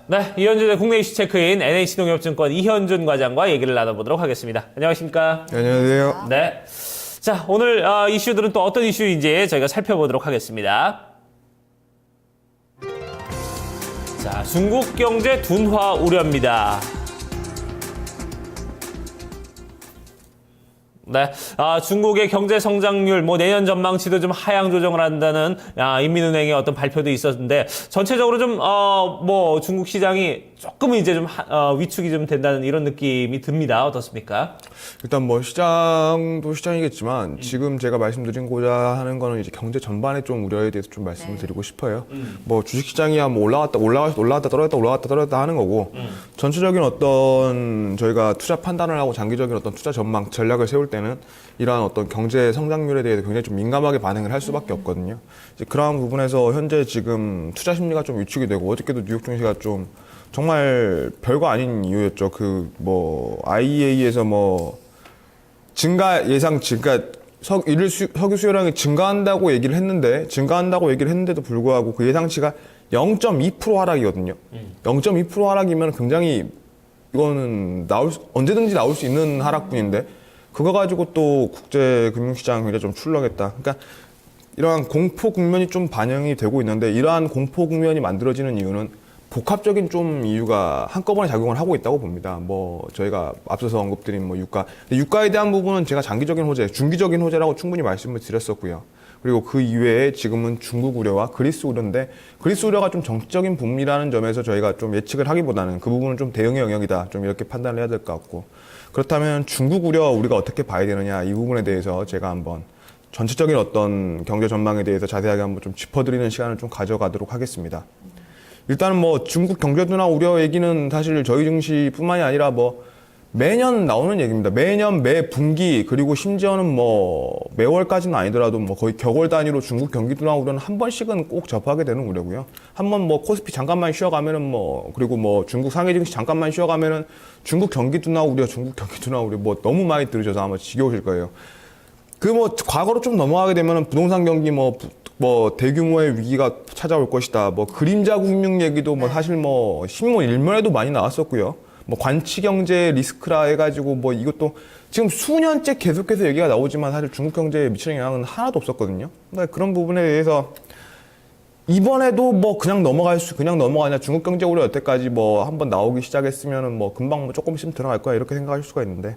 네, 이현준의 국내 이슈 체크인 NH농협증권 이현준 과장과 얘기를 나눠보도록 하겠습니다. 안녕하십니까? 네, 안녕하세요. 네. 자, 오늘 이슈들은 또 어떤 이슈인지 저희가 살펴보도록 하겠습니다. 자, 중국 경제 둔화 우려입니다. 네, 중국의 경제 성장률, 내년 전망치도 좀 하향 조정을 한다는 인민은행의 어떤 발표도 있었는데 전체적으로 좀 중국 시장이 조금은 이제 좀 위축이 좀 된다는 이런 느낌이 듭니다. 어떻습니까? 일단 시장도 시장이겠지만 지금 제가 말씀드리고자 하는 거는 이제 경제 전반의 좀 우려에 대해서 좀 말씀을 드리고 싶어요. 주식 시장이야 올라갔다 떨어졌다 하는 거고 전체적인 어떤 저희가 투자 판단을 하고 장기적인 어떤 투자 전망 전략을 세울 때는 이러한 어떤 경제 성장률에 대해서 굉장히 좀 민감하게 반응을 할 수밖에 없거든요. 이제 그러한 부분에서 현재 지금 투자 심리가 좀 위축이 되고 어저께도 뉴욕 증시가 좀 정말 별거 아닌 이유였죠. IEA에서 증가 예상치, 그러니까 석유 수요량이 증가한다고 얘기를 했는데도 불구하고 그 예상치가 0.2% 하락이거든요. 0.2% 하락이면 굉장히 이거는 언제든지 나올 수 있는 하락분인데 그거 가지고 또 국제 금융시장 굉장히 좀 출렁했다. 그러니까 이러한 공포 국면이 좀 반영이 되고 있는데 이러한 공포 국면이 만들어지는 이유는 복합적인 좀 이유가 한꺼번에 작용을 하고 있다고 봅니다. 저희가 앞서서 언급드린 유가. 유가에 대한 부분은 제가 장기적인 호재, 중기적인 호재라고 충분히 말씀을 드렸었고요. 그리고 그 이외에 지금은 중국 우려와 그리스 우려인데 그리스 우려가 좀 정치적인 부분이라는 점에서 저희가 좀 예측을 하기보다는 그 부분은 좀 대응의 영역이다. 좀 이렇게 판단을 해야 될 것 같고. 그렇다면 중국 우려 우리가 어떻게 봐야 되느냐 이 부분에 대해서 제가 한번 전체적인 어떤 경제 전망에 대해서 자세하게 한번 좀 짚어드리는 시간을 좀 가져가도록 하겠습니다. 일단은 중국 경제 둔화 우려 얘기는 사실 저희 증시뿐만이 아니라 매년 나오는 얘기입니다. 매년 매 분기 그리고 심지어는 매월까지는 아니더라도 거의 격월 단위로 중국 경기 둔화 우려는 한 번씩은 꼭 접하게 되는 우려고요. 한번 코스피 잠깐만 쉬어가면은 그리고 중국 상해 증시 잠깐만 쉬어가면은 중국 경기 둔화 우려 너무 많이 들으셔서 아마 지겨우실 거예요. 과거로 좀 넘어가게 되면은 부동산 경기 대규모의 위기가 찾아올 것이다. 그림자 금융 얘기도 사실 신문 일면에도 많이 나왔었고요. 관치 경제 리스크라 해가지고 이것도 지금 수년째 계속해서 얘기가 나오지만 사실 중국 경제에 미치는 영향은 하나도 없었거든요. 그러니까 그런 부분에 대해서 이번에도 그냥 넘어가냐 중국 경제 우려 여태까지 한번 나오기 시작했으면은 금방 조금씩 들어갈 거야 이렇게 생각하실 수가 있는데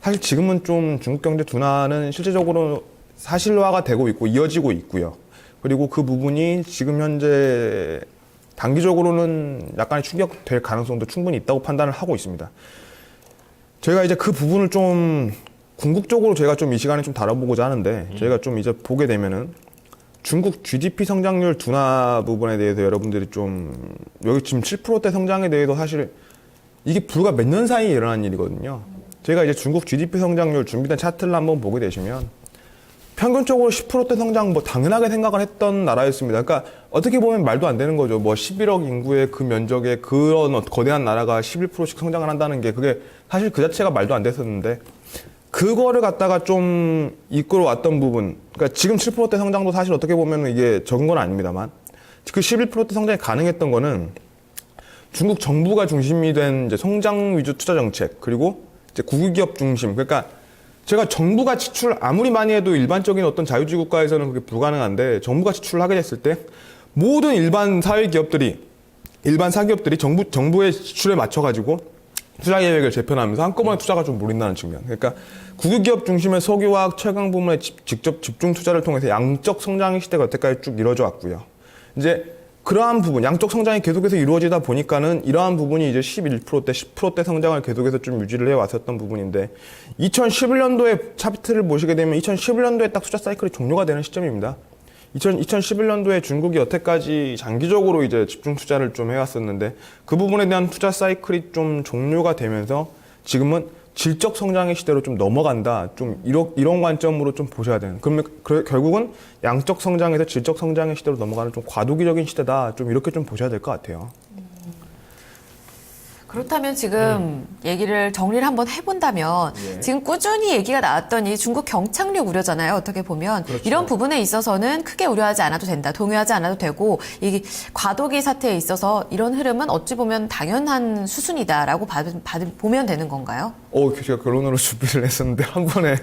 사실 지금은 좀 중국 경제 둔화는 실제적으로 사실화가 되고 있고 이어지고 있고요. 그리고 그 부분이 지금 현재 단기적으로는 약간의 충격될 가능성도 충분히 있다고 판단을 하고 있습니다. 저희가 이제 그 부분을 좀 궁극적으로 저희가 좀 이 시간에 좀 다뤄보고자 하는데 저희가 좀 이제 보게 되면은 중국 GDP 성장률 둔화 부분에 대해서 여러분들이 여기 지금 7%대 성장에 대해서 사실 이게 불과 몇 년 사이에 일어난 일이거든요. 저희가 이제 중국 GDP 성장률 준비된 차트를 한번 보게 되시면 평균적으로 10%대 성장 당연하게 생각을 했던 나라였습니다. 그러니까 어떻게 보면 말도 안 되는 거죠. 11억 인구의 그 면적에 그런 거대한 나라가 11%씩 성장을 한다는 게 그게 사실 그 자체가 말도 안 됐었는데 그거를 갖다가 좀 이끌어왔던 부분. 그러니까 지금 7%대 성장도 사실 어떻게 보면 이게 적은 건 아닙니다만 그 11%대 성장이 가능했던 거는 중국 정부가 중심이 된 이제 성장 위주 투자 정책 그리고 이제 국유기업 중심. 그러니까 제가 정부가 지출을 아무리 많이 해도 일반적인 어떤 자유주의 국가에서는 그게 불가능한데 정부가 지출을 하게 됐을 때 모든 일반 사기업들이 정부의 지출에 맞춰가지고 투자 계획을 재편하면서 한꺼번에 투자가 좀 몰린다는 측면. 그러니까 국유기업 중심의 석유화학 철강 부문에 직접 집중 투자를 통해서 양적 성장의 시대가 여태까지 쭉 이루어져 왔고요. 이제 그러한 부분, 양적 성장이 계속해서 이루어지다 보니까는 이러한 부분이 이제 11%대, 10%대 성장을 계속해서 좀 유지를 해왔었던 부분인데 2011년도에 차트를 보시게 되면 2011년도에 딱 투자 사이클이 종료가 되는 시점입니다. 2011년도에 중국이 여태까지 장기적으로 이제 집중 투자를 좀 해왔었는데 그 부분에 대한 투자 사이클이 좀 종료가 되면서 지금은 질적 성장의 시대로 좀 넘어간다. 좀 이런 관점으로 좀 보셔야 되는. 그러면 결국은 양적 성장에서 질적 성장의 시대로 넘어가는 좀 과도기적인 시대다. 좀 이렇게 좀 보셔야 될 것 같아요. 그렇다면 지금 얘기를 정리를 한번 해본다면 지금 꾸준히 얘기가 나왔던 이 중국 경착륙 우려잖아요. 어떻게 보면 이런 부분에 있어서는 크게 우려하지 않아도 된다. 동요하지 않아도 되고 이 과도기 사태에 있어서 이런 흐름은 어찌 보면 당연한 수순이다라고 보면 되는 건가요? 제가 결론으로 준비를 했었는데 한 번에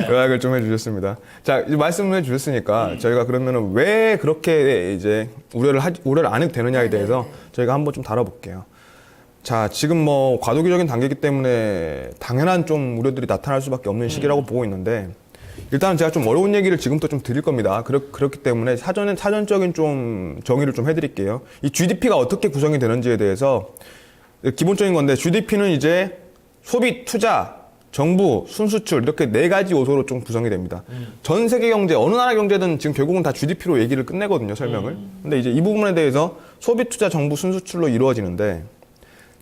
요약을 좀 해주셨습니다. 자, 이제 말씀을 해주셨으니까 저희가 그러면은 왜 그렇게 이제 우려를 안 해도 되느냐에 대해서 저희가 한번 좀 다뤄볼게요. 자, 지금 뭐 과도기적인 단계이기 때문에 당연한 좀 우려들이 나타날 수밖에 없는 시기라고 보고 있는데 일단은 제가 좀 어려운 얘기를 지금부터 좀 드릴 겁니다. 그렇기 때문에 사전적인 좀 정의를 좀 해드릴게요. 이 GDP가 어떻게 구성이 되는지에 대해서 기본적인 건데 GDP는 이제 소비, 투자, 정부, 순수출 이렇게 4가지 요소로 좀 구성이 됩니다. 전 세계 경제, 어느 나라 경제든 지금 결국은 다 GDP로 얘기를 끝내거든요, 설명을. 근데 이제 이 부분에 대해서 소비, 투자, 정부, 순수출로 이루어지는데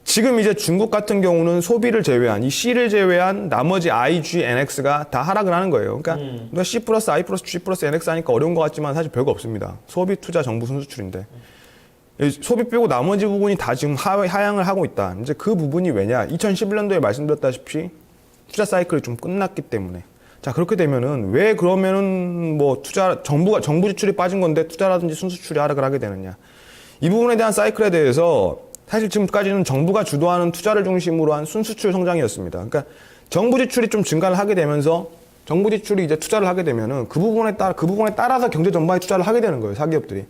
지금 이제 중국 같은 경우는 소비를 제외한, 이 C를 제외한 나머지 I, G, NX가 다 하락을 하는 거예요. 그러니까 우리가 C 플러스 I 플러스 G 플러스 NX 하니까 어려운 것 같지만 사실 별거 없습니다. 소비, 투자, 정부, 순수출인데. 소비 빼고 나머지 부분이 다 지금 하향을 하고 있다. 이제 그 부분이 왜냐? 2011년도에 말씀드렸다시피 투자 사이클이 좀 끝났기 때문에. 자, 그렇게 되면은 왜 그러면은 뭐 정부 지출이 빠진 건데 투자라든지 순수출이 하락을 하게 되느냐? 이 부분에 대한 사이클에 대해서 사실 지금까지는 정부가 주도하는 투자를 중심으로 한 순수출 성장이었습니다. 그러니까 정부 지출이 좀 증가를 하게 되면서 정부 지출이 이제 투자를 하게 되면은 그 부분에 따라서 경제 전반에 투자를 하게 되는 거예요, 사기업들이.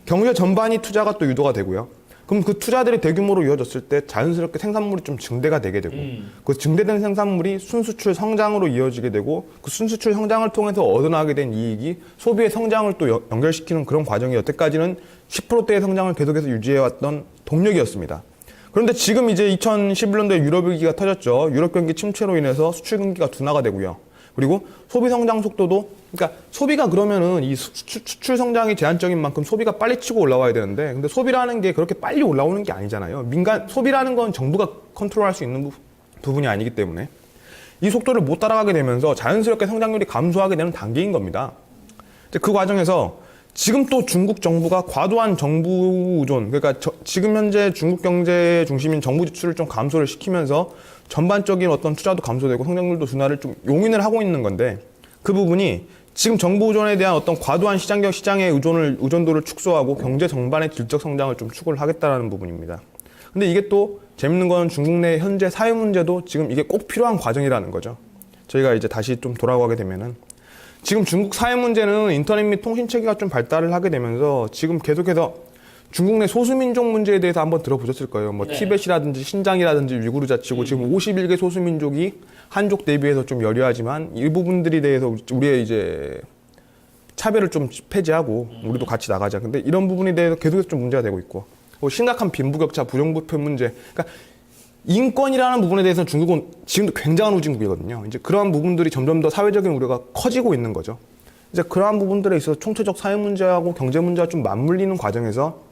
경제 전반이 투자가 또 유도가 되고요. 그럼 그 투자들이 대규모로 이어졌을 때 자연스럽게 생산물이 좀 증대가 되게 되고 그 증대된 생산물이 순수출 성장으로 이어지게 되고 그 순수출 성장을 통해서 얻어나게 된 이익이 소비의 성장을 또 연결시키는 그런 과정이 여태까지는 10%대의 성장을 계속해서 유지해왔던 동력이었습니다. 그런데 지금 이제 2011년도에 유럽 위기가 터졌죠. 유럽 경기 침체로 인해서 수출 경기가 둔화가 되고요. 그리고 소비 성장 속도도, 그러니까 소비가 그러면은 이 수출 성장이 제한적인 만큼 소비가 빨리 치고 올라와야 되는데, 근데 소비라는 게 그렇게 빨리 올라오는 게 아니잖아요. 소비라는 건 정부가 컨트롤할 수 있는 부분이 아니기 때문에 이 속도를 못 따라가게 되면서 자연스럽게 성장률이 감소하게 되는 단계인 겁니다. 이제 그 과정에서 지금 또 중국 정부가 과도한 정부 의존, 그러니까 지금 현재 중국 경제 중심인 정부 지출을 좀 감소를 시키면서 전반적인 어떤 투자도 감소되고 성장률도 둔화를 좀 용인을 하고 있는 건데 그 부분이 지금 정부 의존에 대한 어떤 과도한 시장의 의존도를 축소하고 경제 전반의 질적 성장을 좀 추구를 하겠다라는 부분입니다. 근데 이게 또 재밌는 건 중국 내 현재 사회 문제도 지금 이게 꼭 필요한 과정이라는 거죠. 저희가 이제 다시 좀 돌아가게 되면은 지금 중국 사회 문제는 인터넷 및 통신 체계가 좀 발달을 하게 되면서 지금 계속해서 중국 내 소수민족 문제에 대해서 한번 들어보셨을 거예요. 뭐 티벳이라든지 신장이라든지 위구르 자치고 지금 51개 소수민족이 한족 대비해서 좀 열려하지만 이 부분들에 대해서 우리의 이제 차별을 좀 폐지하고 우리도 같이 나가자. 근데 이런 부분에 대해서 계속해서 좀 문제가 되고 있고 심각한 빈부격차, 부정부패 문제. 그러니까 인권이라는 부분에 대해서는 중국은 지금도 굉장한 후진국이거든요. 이제 그러한 부분들이 점점 더 사회적인 우려가 커지고 있는 거죠. 이제 그러한 부분들에 있어서 총체적 사회 문제하고 경제 문제가 좀 맞물리는 과정에서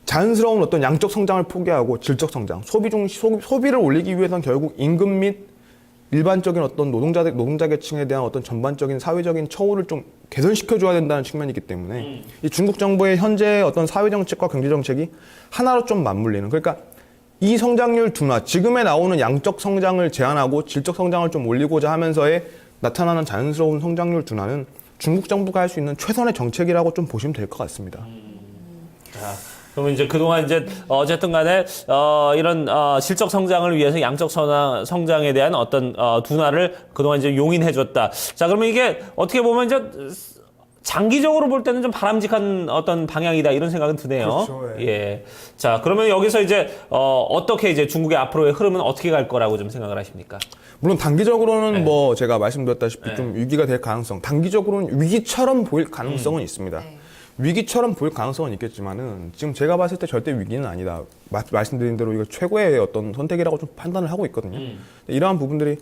자연스러운 어떤 양적 성장을 포기하고 질적 성장, 소비를 올리기 위해서는 결국 임금 및 일반적인 어떤 노동자 계층에 대한 어떤 전반적인 사회적인 처우를 좀 개선시켜줘야 된다는 측면이기 때문에 이 중국 정부의 현재 어떤 사회 정책과 경제 정책이 하나로 좀 맞물리는, 그러니까 이 성장률 둔화, 지금에 나오는 양적 성장을 제한하고 질적 성장을 좀 올리고자 하면서의 나타나는 자연스러운 성장률 둔화는 중국 정부가 할 수 있는 최선의 정책이라고 좀 보시면 될 것 같습니다. 그러면 이제 그동안 이제 어쨌든 간에 이런 실적 성장을 위해서 양적 성장에 대한 어떤 둔화를 그동안 이제 용인해줬다. 자, 그러면 이게 어떻게 보면 이제 장기적으로 볼 때는 좀 바람직한 어떤 방향이다 이런 생각은 드네요. 그렇죠, 예. 예. 자, 그러면 여기서 이제 어떻게 이제 중국의 앞으로의 흐름은 어떻게 갈 거라고 좀 생각을 하십니까? 물론 단기적으로는 뭐 제가 말씀드렸다시피 좀 위기가 될 가능성, 단기적으로는 위기처럼 보일 가능성은 있습니다. 위기처럼 보일 가능성은 있겠지만은 지금 제가 봤을 때 절대 위기는 아니다. 말씀드린 대로 이거 최고의 어떤 선택이라고 좀 판단을 하고 있거든요. 이러한 부분들이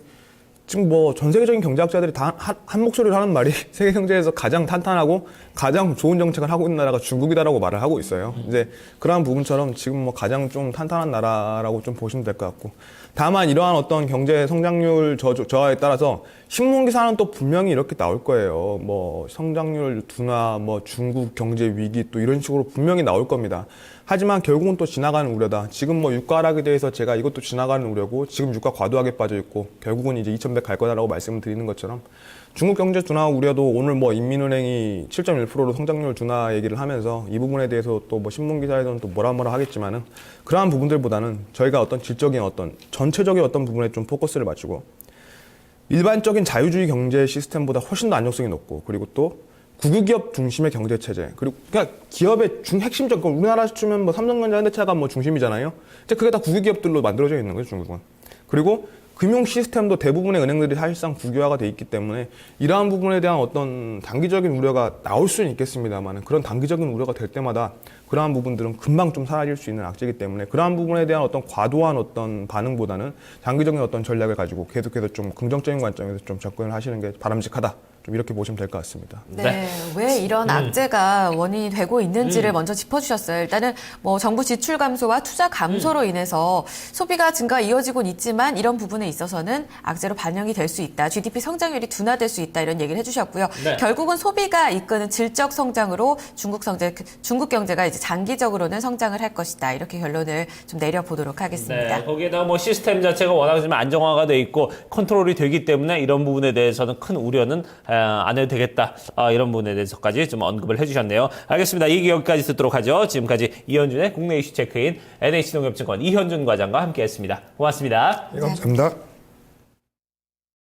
지금 뭐 전 세계적인 경제학자들이 다 한 목소리로 하는 말이 세계 경제에서 가장 탄탄하고 가장 좋은 정책을 하고 있는 나라가 중국이다라고 말을 하고 있어요. 이제 그러한 부분처럼 지금 뭐 가장 좀 탄탄한 나라라고 좀 보시면 될 것 같고, 다만 이러한 어떤 경제 성장률 저하에 따라서 신문 기사는 또 분명히 이렇게 나올 거예요. 뭐 성장률 둔화, 뭐 중국 경제 위기 또 이런 식으로 분명히 나올 겁니다. 하지만 결국은 또 지나가는 우려다. 지금 뭐 유가 하락에 대해서 제가 이것도 지나가는 우려고, 지금 유가 과도하게 빠져 있고 결국은 이제 2100 갈 거다라고 말씀을 드리는 것처럼, 중국 경제 둔화 우려도 오늘 뭐 인민은행이 7.1%로 성장률 둔화 얘기를 하면서 이 부분에 대해서 또 뭐 신문 기사에서는 또 뭐라 하겠지만은, 그러한 부분들보다는 저희가 어떤 질적인 어떤 전체적인 어떤 부분에 좀 포커스를 맞추고, 일반적인 자유주의 경제 시스템보다 훨씬 더 안정성이 높고, 그리고 또 국유기업 중심의 경제 체제, 그리고 그러니까 기업의 핵심적, 우리나라 치면 뭐 삼성전자, 현대차가 뭐 중심이잖아요. 이제 그게 다 국유기업들로 만들어져 있는 거죠, 중국은. 그리고 금융 시스템도 대부분의 은행들이 사실상 국유화가 돼 있기 때문에 이러한 부분에 대한 어떤 단기적인 우려가 나올 수는 있겠습니다만, 그런 단기적인 우려가 될 때마다 그러한 부분들은 금방 좀 사라질 수 있는 악재이기 때문에, 그러한 부분에 대한 어떤 과도한 어떤 반응보다는 장기적인 어떤 전략을 가지고 계속해서 좀 긍정적인 관점에서 좀 접근을 하시는 게 바람직하다. 좀 이렇게 보시면 될 것 같습니다. 네, 왜 이런 악재가 원인이 되고 있는지를 먼저 짚어주셨어요. 일단은 뭐 정부 지출 감소와 투자 감소로 인해서 소비가 증가 이어지곤 있지만, 이런 부분에 있어서는 악재로 반영이 될 수 있다. GDP 성장률이 둔화될 수 있다. 이런 얘기를 해주셨고요. 네. 결국은 소비가 이끄는 질적 성장으로 중국 경제가 이제 장기적으로는 성장을 할 것이다. 이렇게 결론을 좀 내려보도록 하겠습니다. 네, 거기에다가 뭐 시스템 자체가 워낙 좀 안정화가 돼 있고 컨트롤이 되기 때문에 이런 부분에 대해서는 큰 우려는 안 해도 되겠다. 이런 부분에 대해서까지 좀 언급을 해주셨네요. 알겠습니다. 이 얘기 여기까지 듣도록 하죠. 지금까지 이현준의 국내 이슈 체크인 NH농협증권 이현준 과장과 함께했습니다. 고맙습니다. 네, 감사합니다.